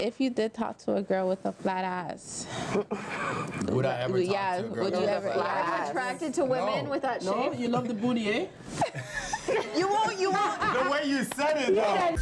If you did talk to a girl with a flat ass, would I ever talk yeah, to a girl would with you a ever? flat Yeah. ass? Attracted to women with that shape? No, you love the booty, eh? You won't. The way you said it, though.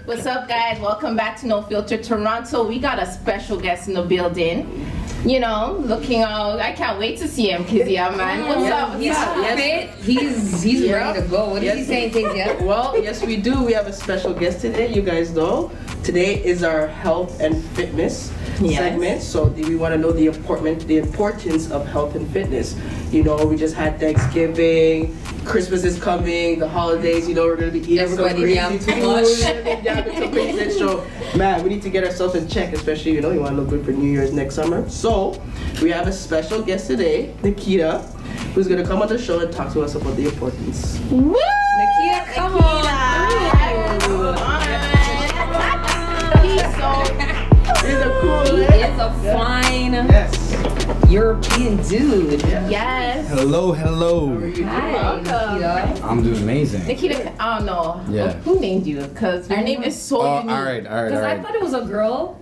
What's up, guys? Welcome back to No Filter Toronto. We got a special guest in the building. You know, looking all. I can't wait to see him, Kizia, man. What's up? He's fit. He's ready to go. What is he saying, Kizia? Well, yes, we do. We have a special guest today. You guys know. Today is our health and fitness segment. So we want to know the importance of health and fitness. You know, we just had Thanksgiving. Christmas is coming. The holidays. You know, we're gonna be eating Everybody some crazy food. So, man, we need to get ourselves in check. Especially, you know, you want to look good for New Year's next summer. So, we have a special guest today, Nikita, who's gonna come on the show and talk to us about the importance. Woo! Nikita, come on. He's a cool. He is a fine European dude. Yes. Hello. Hi, Nikita. I'm doing amazing. Nikita, I don't know. Yeah. Who named you? Because your name is so Oh, unique. all right. Because I thought it was a girl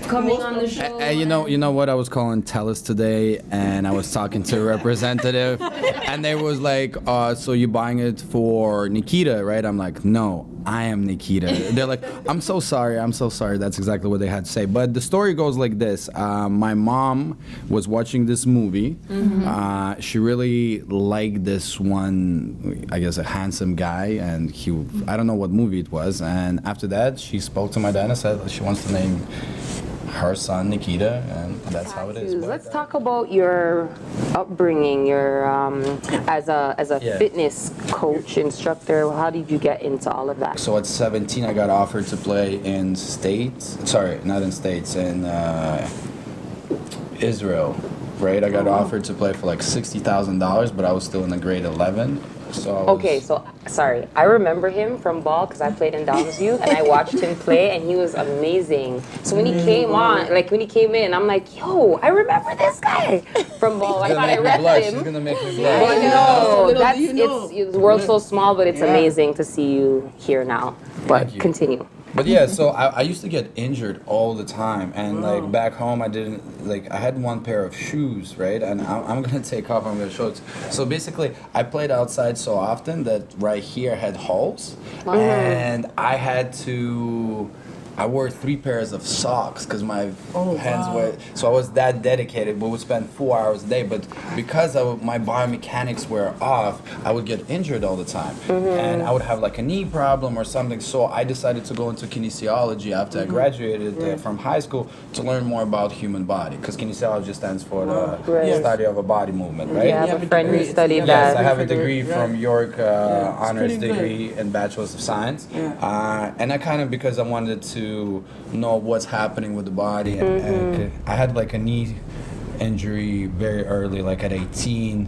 coming on the show. You know what? I was calling Telus today, and I was talking to a representative, and they was like, "So you buying it for Nikita, right?" I'm like, "No, I am Nikita." They're like, I'm so sorry. That's exactly what they had to say. But the story goes like this: my mom was watching this movie. Mm-hmm. She really liked this one, I guess, a handsome guy, and I don't know what movie it was. And after that, she spoke to my dad and said she wants to name her son Nikita, and that's how it is. Let's talk about your upbringing, your as a fitness coach, instructor. How did you get into all of that? So at 17, I got offered to play in States. Sorry, not in States, in Israel, right? I got offered to play for like $60,000, but I was still in the grade 11. So sorry. I remember him from ball because I played in Downsview and I watched him play and he was amazing. So when he came in, I'm like, yo, I remember this guy from ball. I thought I read him. She's gonna make me I blush. know. The world's so small, but it's amazing to see you here now. But continue. But yeah, so I used to get injured all the time, and like back home, I had one pair of shoes, right? And I'm gonna take off. I'm gonna show it. So basically, I played outside so often that right here had holes, and I wore 3 pairs of socks because my hands were. So I was that dedicated. We would spend 4 hours a day, but because my biomechanics were off, I would get injured all the time, and I would have like a knee problem or something. So I decided to go into kinesiology after I graduated from high school to learn more about human body, because kinesiology stands for the study of a body movement, right? Yeah, I have a friend who studied that. Yes, I have a degree from York, honors degree in Bachelor's of Science, and I kind of, because I wanted to know what's happening with the body, and I had like a knee injury very early, like at 17,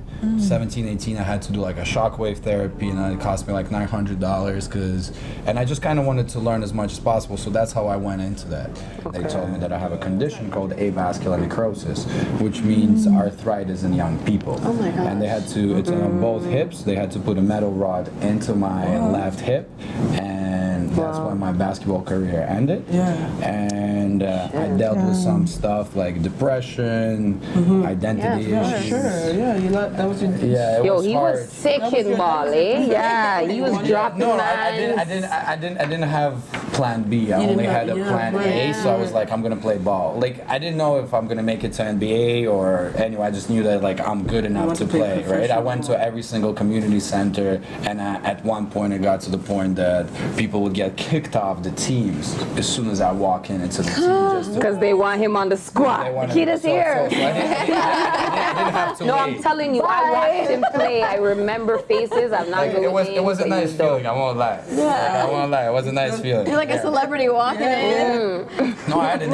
18, I had to do like a shockwave therapy, and it cost me like $900 and I just kind of wanted to learn as much as possible, so that's how I went into that. They told me that I have a condition called Avascular Necrosis, which means arthritis in young people. Oh my God. And they had to, it's on both hips, they had to put a metal rod into my left hip, and that's when my basketball career ended. And I dealt with some stuff like depression, identity issues. That was your. Yeah, it was he hard. was sick in ball, eh? Yeah, he was dropping I didn't have plan B. I only had a plan A, so I was like, I'm gonna play ball. Like, I didn't know if I'm gonna make it to NBA or anyway. I just knew that like I'm good enough to play, right? I went to every single community center, and at one point it got to the point that people would get kicked off the teams as soon as I walk into the team, because they want him on the squad. Nikita's here. So I didn't have to No, wait. I'm telling you, I watched him play. I remember faces. I'm not going to name. It was a nice feeling. I won't lie. I won't lie. It was a nice feeling. You're like a celebrity walking in. No, I had a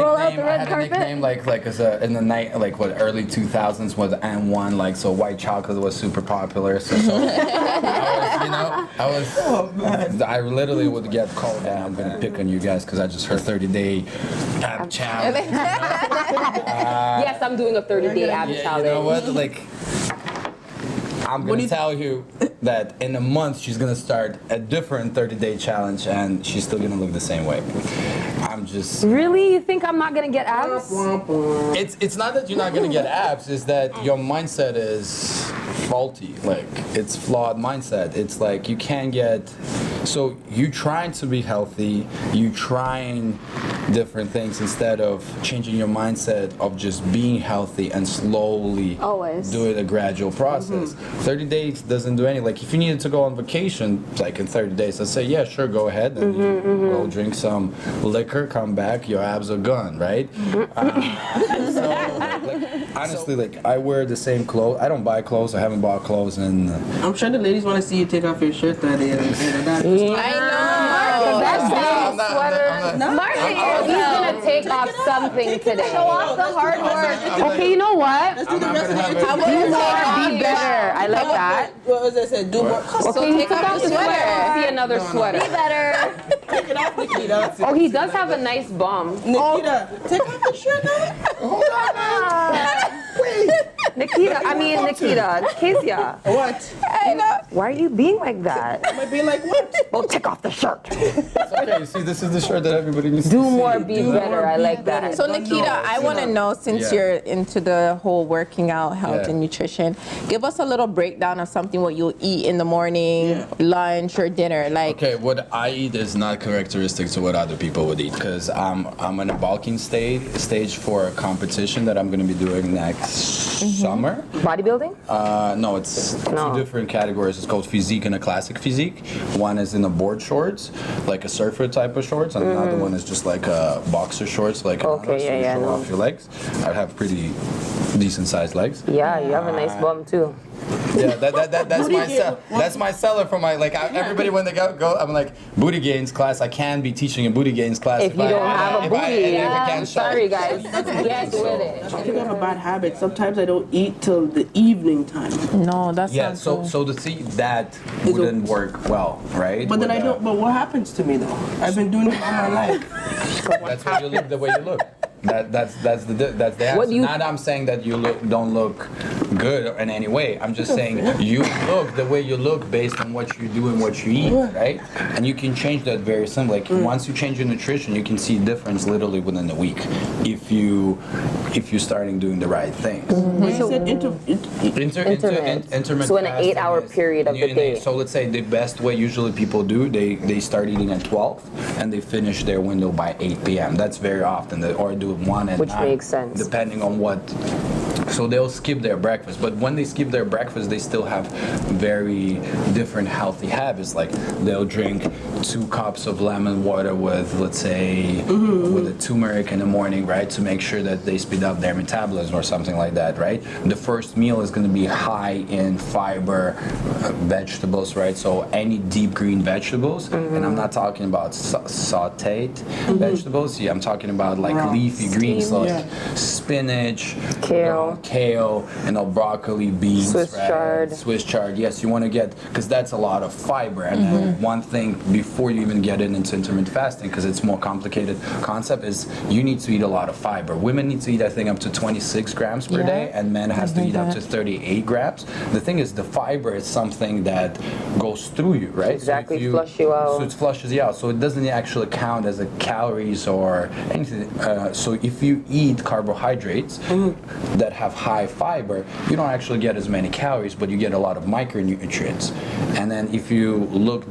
nickname. Like as in the night, like what early 2000s was N1. Like, so white chocolate was super popular. So I literally would get called down. I'm gonna pick on you guys because I just heard 30-day ab challenge. Yes, I'm doing a 30-day ab challenge. You know what? Like, I'm gonna tell you that in a month she's gonna start a different 30-day challenge, and she's still gonna look the same way. I'm just. Really? You think I'm not gonna get abs? It's not that you're not gonna get abs. It's that your mindset is faulty. Like it's flawed mindset. It's like you can't get. So you trying to be healthy. You trying different things instead of changing your mindset of just being healthy and slowly Always. do it a gradual process. 30 days doesn't do anything. Like if you needed to go on vacation, like in 30 days, I'd say, yeah, sure, go ahead and you go drink some liquor, come back, your abs are gone, right? Honestly, like I wear the same clothes. I don't buy clothes. I haven't bought clothes in. I'm sure the ladies want to see you take off your shirt that day. I know. That's I'm not- sweater. I'm not- He's gonna take off something today. Show off the hard work. Okay, you know what? Let's do the rest of it. I Do will more, be better. I like that. What was I said? Do more. Okay, he take took off off the the sweater. sweater. See another sweater. Be better. Take it off, Nikita. Oh, he does have a nice bum. Nikita, take off the shirt now. Hold on, man. Nikita, Kezia. What? Why are you being like that? Am I being like what? Well, take off the shirt. It's okay. You see, this is the shirt that everybody needs Do to see. more, be better. I like that. So Nikita, I want to know, since Yeah. you're into the whole working out, health Yeah. and nutrition, give us a little breakdown of something what you'll eat in the morning, lunch or dinner. Like, Okay, what I eat is not characteristic to what other people would eat because I'm in a bulking stage for a competition that I'm going to be doing next summer. Bodybuilding? No, it's No. two different categories. It's called physique and a classic physique. One is in the board shorts, like a surfer type of shorts, and another one is just like a boxer shorts, like Okay, so yeah, you yeah, show no. off your legs. I have pretty decent sized legs. Yeah, you have a nice bum too. Yeah, that's my seller for my everybody when they go, I'm like booty gains class. I can be teaching a booty gains class If you don't have a booty, if I can't show. sorry guys, get with it. I think I have a bad habit. Sometimes I don't eat till the evening time. no, that's Yeah, not so good. so to see that wouldn't work well, right? But then With I don't. But what happens to me though? I've been doing it all my life. That's why you look the way you look. That's the answer. What do you- Not I'm saying that you don't look good in any way. I'm just saying you look the way you look based on what you do and what you eat, right? And you can change that very simply. Like once you change your nutrition, you can see a difference literally within a week if you're starting doing the right things. You said Intermittent So in an fasting 8-hour is- period of the day. So let's say the best way usually people do, they start eating at 12 and they finish their window by 8 p.m. That's very often, or do 1 at Which 9, makes sense. depending on what. So they'll skip their breakfast, but when they skip their breakfast, they still have very different healthy habits. Like they'll drink 2 cups of lemon water with, let's say, with a turmeric in the morning, right, to make sure that they speed up their metabolism or something like that, right? The first meal is going to be high in fiber, vegetables, right? So any deep green vegetables, and I'm not talking about sautéed vegetables. Yeah, I'm talking about like leafy greens, so like spinach, kale, broccoli, beans, Swiss chard. Yes, you want to get, because that's a lot of fiber. And then one thing before you even get into intermittent fasting, because it's more complicated concept, is you need to eat a lot of fiber. Women need to eat, I think, up to 26 grams per day, and men has to eat up to 38 grams. The thing is, the fiber is something that goes through you, right? Exactly, So flush you out. So it flushes you out. So it doesn't actually count as a calories or anything. So if you eat carbohydrates that have high fiber, you don't actually get as many calories, but you get a lot of micronutrients. And then if you look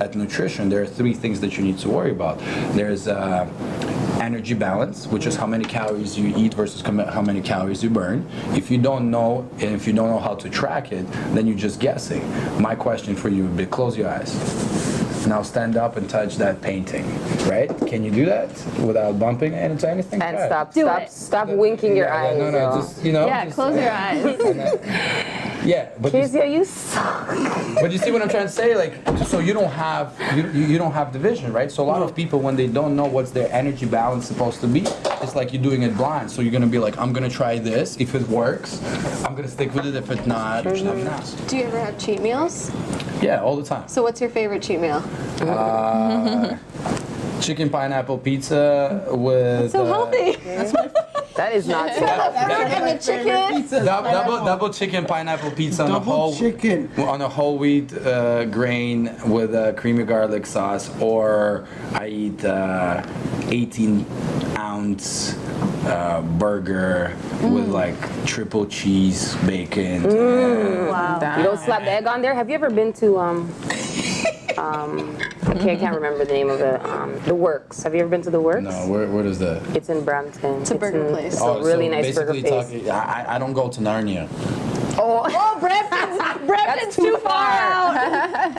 at nutrition, there are 3 things that you need to worry about. There's energy balance, which is how many calories you eat versus how many calories you burn. If you don't know, and if you don't know how to track it, then you're just guessing. My question for you would be, close your eyes. Now stand up and touch that painting, right? Can you do that without bumping into anything? And Try it. stop winking your eyes. No, yo. just, you know. Yeah, just, close your eyes. Yeah, but you, Kezia, you suck. but you see what I'm trying to say? Like, so you don't have you don't have division, right? So a lot of people, when they don't know what's their energy balance supposed to be, it's like you're doing it blind. So you're gonna be like, I'm gonna try this. If it works, I'm gonna stick with it. If it not, I'm not. Do you ever have cheat meals? Yeah, all the time. So what's your favorite cheat meal? Chicken pineapple pizza with. So healthy. That's my That is not so. And the chicken. Double chicken pineapple pizza on a whole wheat grain with a creamy garlic sauce, or I eat 18-ounce burger with like triple cheese, bacon. Wow. You don't slap the egg on there. Have you ever been to I can't remember the name of the Works. Have you ever been to the Works? No, what is that? It's in Brampton. It's a burger place. It's a really nice burger place. I don't go to Narnia. Oh, Brampton's too far out.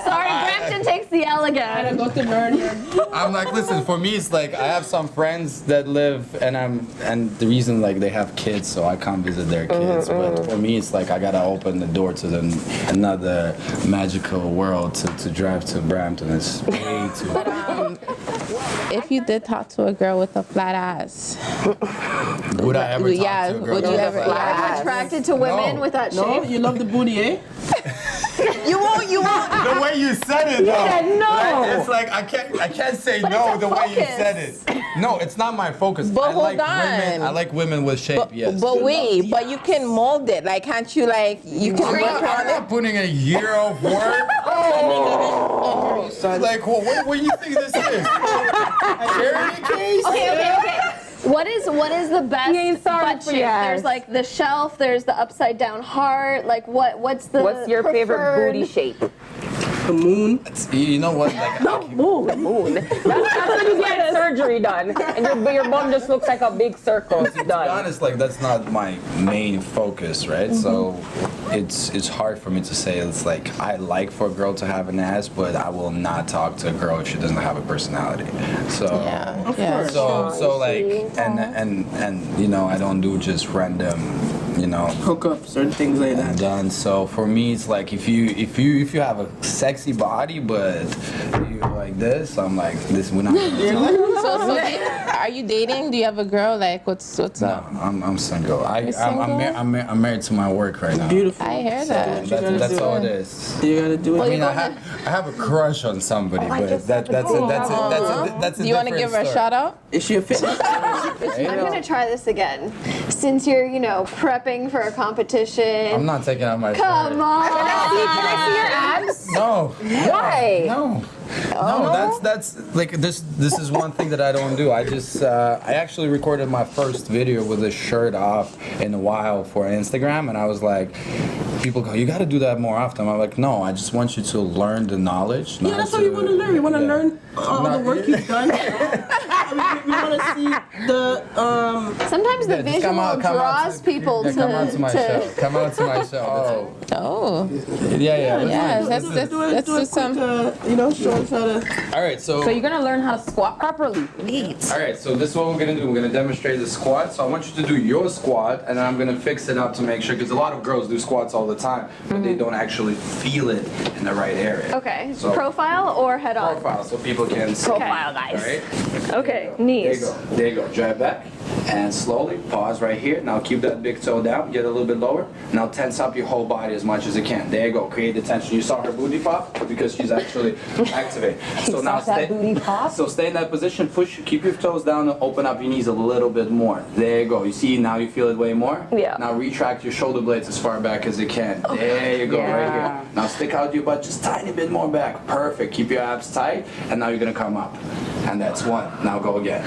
Sorry, Brampton takes the L again. Go to Narnia. I'm like, listen, for me it's like I have some friends that live and the reason like they have kids, so I can't visit their kids. But for me it's like I gotta open the door to another magical world to drive to Brampton. It's way too. If you did talk to a girl with a flat ass, Would I ever talk yeah, to a girl? would you with a ever? flat Are you ass? attracted to women No. with that shape? No, you love the booty, eh? You won't. The way you said it, though. said no. It's like I can't say But no it's a the way you focus. said it. No, it's not my focus. But I hold like women. on. I like women with shape. Yes. But wait, but you can mold it. Like, can't you like you can I'm work on it? not putting a year of work. Like, what do you think this is? A charity case? Okay. What is the best He ain't sorry butt for shape? your ass. There's like the shelf. There's the upside down heart. Like what's What's your favorite preferred- booty shape? The moon. You know what? Like, Moon. That's when you get surgery done, and your bum just looks like a big circle. It's to be done. honest, like that's not my main focus, right? So it's hard for me to say. It's like I like for a girl to have an ass, but I will not talk to a girl if she doesn't have a personality. So Yeah. so like and you know I don't do just random, you know, Hookups or things like that. done. So for me, it's like if you have a sexy body, but you like this, I'm like this. We're not. So are you dating? Do you have a girl? Like, what's No, up? I'm single. single? I'm married to my work right now. Beautiful. I hear that. That's all it is. You gotta do it. I mean, I have a crush on somebody, but that's a Do you want to give her a shout out? Is she a fitness? I'm gonna try this again. Since you're, prepping for a competition. I'm not taking out my Come shirt. on. Can I see your abs? No. Why? No. No, that's like this is one thing that I don't do. I just I actually recorded my first video with a shirt off in a while for Instagram, and I was like, people go, you got to do that more often. I'm like, no, I just want you to learn the knowledge. Yeah, that's what you want to learn. You want to learn all the work you've done. We want to see the Sometimes the just visual draws people to. come out to my show. Come out to my show. Oh, Yeah. yeah. Let's do some. show us how to. All right, So you're gonna learn how to squat properly. Neat. All right, so this is what we're gonna do. We're gonna demonstrate the squat. So I want you to do your squat, and then I'm gonna fix it up to make sure, because a lot of girls do squats all the time, but they don't actually feel it in the right area. Okay. So Profile or head on? profile, so people can see. Profile, guys. All right. Okay. There you Knees. go. There you go. Drive back and slowly pause right here. Now keep that big toe down. Get a little bit lower. Now tense up your whole body as much as you can. There you go. Create the tension. You saw her booty pop because she's actually activated. So now saw that booty pop? So stay in that position. Push. Keep your toes down and open up your knees a little bit more. There you go. You see now you feel it way more. Yeah. Now retract your shoulder blades as far back as you can. There you go. Right Yeah. here. Now stick out your butt just tiny bit more back. Perfect. Keep your abs tight. And now you're gonna come up. And that's one. Now go again.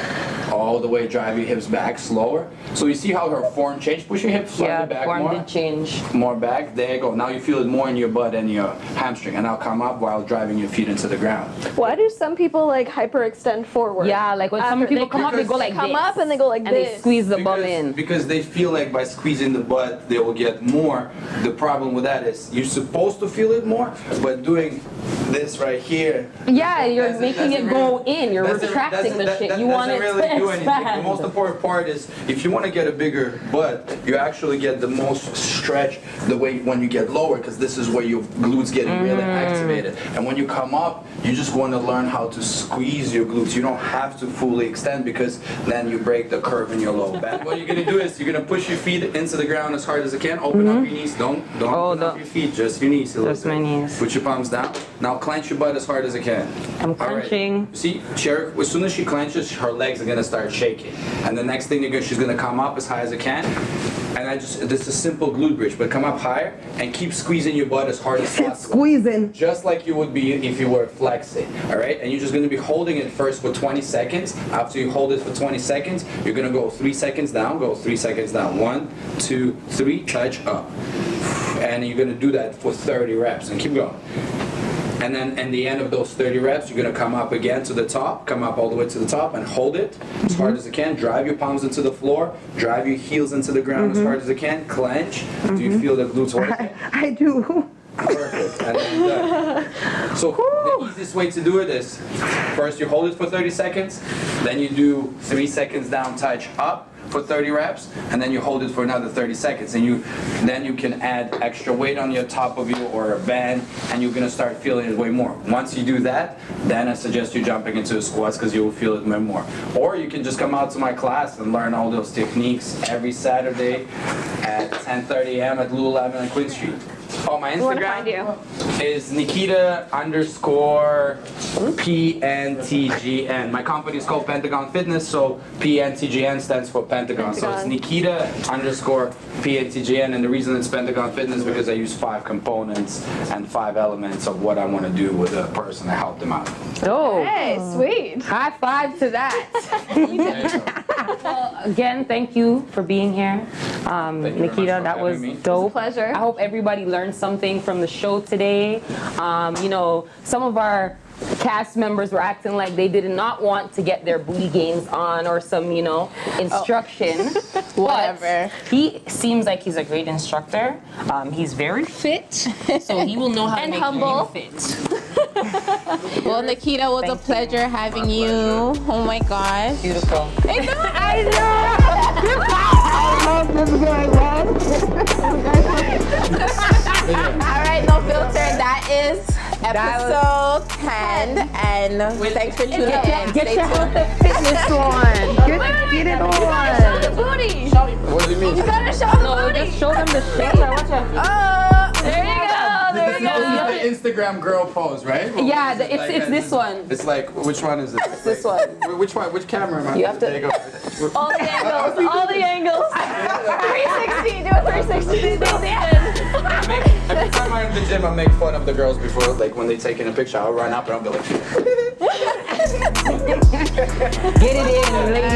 All the way, drive your hips back slower. So you see how her form changed? Push your hips slightly back form more. did change. More back. There you go. Now you feel it more in your butt and your hamstring. And now come up while driving your feet into the ground. Why do some people like hyperextend forward? Yeah, like when some After people they come up, they go like come this. up and they go like and they this. squeeze the bum in. Because they feel like by squeezing the butt, they will get more. The problem with that is you're supposed to feel it more, but doing this right here. Yeah, you're doesn't- making doesn't it go really- in. You're doesn't- retracting the doesn't- shit. that You want it doesn't really to do anything. The expand. most important part is if you want to get a bigger butt, you actually get the most stretch the way when you get lower, because this is where your glutes getting really activated. And when you come up, you just want to learn how to squeeze your glutes. You don't have to fully extend, because then you break the curve in your low back. What you're gonna do is you're gonna push your feet into the ground as hard as you can. Open up your knees. Don't open up your feet. Just your knees. Just my knees. Put your palms down. Now clench your butt as hard as you can. I'm All right. clenching. See, Cher, as soon as she clenches, her legs are gonna start shaking. And the next Next thing she's gonna come up as high as it can. And this is a simple glute bridge, but come up higher and keep squeezing your butt as hard as possible. Squeezing. Just like you would be if you were flexing, all right? And you're just gonna be holding it first for 20 seconds. After you hold it for 20 seconds, you're gonna go 3 seconds down, go 3 seconds down. 1, 2, 3, touch up. And you're gonna do that for 30 reps and keep going. And then at the end of those 30 reps, you're gonna come up again to the top, come up all the way to the top and hold it as hard as you can. Drive your palms into the floor, drive your heels into the ground as hard as you can, clench. Do you feel the glutes working? I do. Perfect. And then done. So the easiest way to do it is first you hold it for 30 seconds, then you do 3 seconds down, touch up for 30 reps, and then you hold it for another 30 seconds. And then you can add extra weight on your top of you or a band, and you're gonna start feeling it way more. Once you do that, then I suggest you jumping into squats because you will feel it way more. Or you can just come out to my class and learn all those techniques every Saturday at 10:30 a.m. at Lululemon on Queen Street. Oh, my Instagram is Nikita _PNTGN. My company is called Pentagon Fitness, so PNTGN stands for Pentagon. So it's Nikita _PNTGN, and the reason it's Pentagon Fitness is because I use 5 components and 5 elements of what I want to do with a person to help them out. Oh, hey, sweet. High five to that. Well, again, thank you for being here. Nikita, that was dope. Pleasure. I hope everybody learned something from the show today. You know, some of our cast members were acting like they did not want to get their booty gains on or some, you know, instruction. Whatever. But he seems like he's a great instructor. He's very fit, so he will know how to make humble. you fit. Well, Nikita, it was a pleasure having you. Oh my gosh. Beautiful. I know. I love this guy, man. All right, No Filter. That is episode 10, and thanks for tuning in. Get Stay your tuned. health and fitness on. Get it on. Show the booty. What do you mean? You gotta show the No, booty. just show them the shaker. Watch out. There you go. There you This go. is the Instagram girl pose, right? Yeah, What is it? it's this one. It's like, which one is it? This one. Which one? Which camera am I? You have to- There you go. All the angles. All the angles. 360. Do a 360. Every time I'm in the gym, I make fun of the girls before, like when they taking a picture, I'll run up and I'll be like, Get it in, ladies.